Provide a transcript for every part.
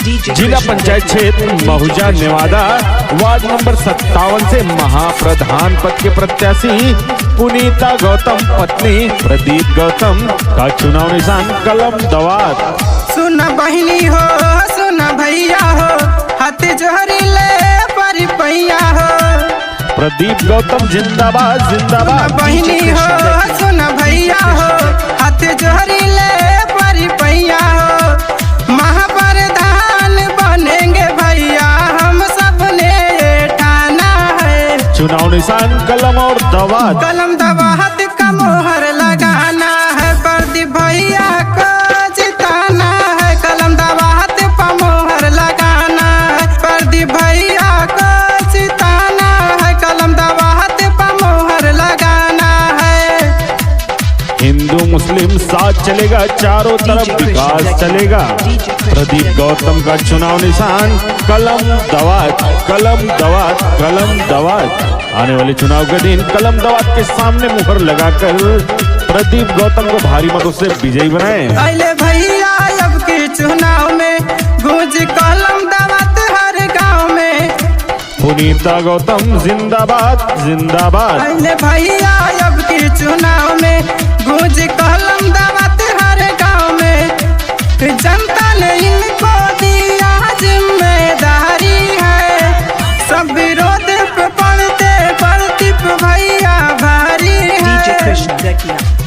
जिला पंचायत क्षेत्र महुजा Newada ward number 57 से महाप्रधान पद के प्रत्याशी पुनीता गौतम पत्नी प्रदीप गौतम का चुनाव निशान कलम दवात। सुन बहिनी हो सुन भैया हो हाथ जोहरी ले परिपैया हो। प्रदीप गौतम जिंदाबाद जिंदाबाद। बहिनी हो सुन भैया हो हाथ जोहरी ले परिपैया हो। महाप्रधान बनेंगे भैया हम सबने ठाना है। चुनाव निशान कलम और दवात। कलम दवात का मोहर लगाना है प्रदीप भैया को जिताना है। कलम दवात पर मोहर लगाना है प्रदीप भैया को जिताना है। कलम दवात पर मोहर लगाना है। हिंदू मुस्लिम साथ चलेगा चारों तरफ विकास चलेगा। प्रदीप गौतम का चुनाव निशान कलम दवात कलम दवात कलम दवात। आने वाले चुनाव के दिन कलम दवात के सामने मुहर लगाकर प्रदीप गौतम को भारी मतों से विजयी बनाएं। अरे भैया अब के चुनाव में गूंज कलम दवात हर गांव में। पुनीता गौतम जिंदाबाद जिंदाबाद। अरे भैया अब के चुनाव में गूंज कलम दवात हर गांव में। जनता ने इनको दिया जिम्मेदारी है। सब विरोध पे पड़ते प्रदीप भैया भारी है।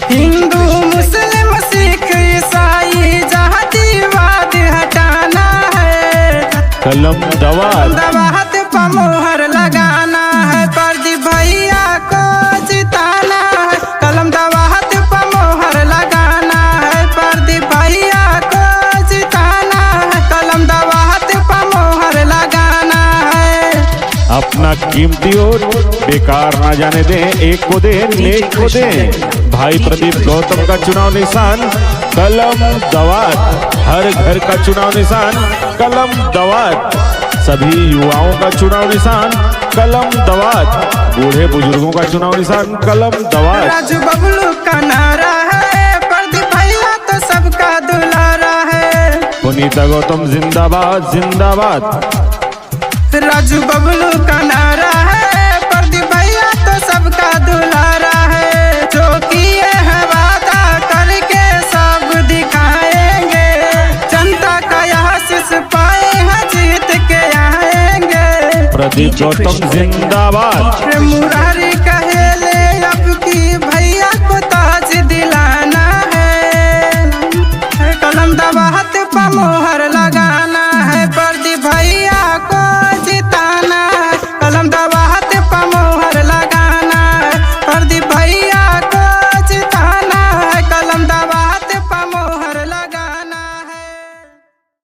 हिंदू मुस्लिम सिख ईसाई जातिवाद हटाना है। कलम दवात दवात पर मोहर लगाना है प्रदीप भैया को जिताना है। कलम दवात पर मोहर लगाना है प्रदीप भैया को जिताना है। कलम दवात पर मोहर लगाना है। अपना कीमती और बेकार ना जाने दें, एक को दें नेक को दें। भाई प्रदीप गौतम का चुनाव निशान कलम दवात। हर घर का चुनाव निशान कलम दवात। सभी युवाओं का चुनाव निशान कलम दवात। बूढ़े बुजुर्गों का चुनाव निशान कलम दवात। राजू बबलू का नारा है प्रदीप भैया तो सबका दुलारा है। पुनीता गौतम जिंदाबाद जिंदाबाद। राजू बबलू का नारा है प्रदीप भैया तो सबका दुलारा है। जो किए है वादा करके सब दिखाएंगे। जनता का आशीष पाए हैं जीत के आएंगे। प्रदीप गौतम जिंदाबाद। मुरारी कहेले अब की भैया को ताज दिलाना है। कलम दवात पर मोहर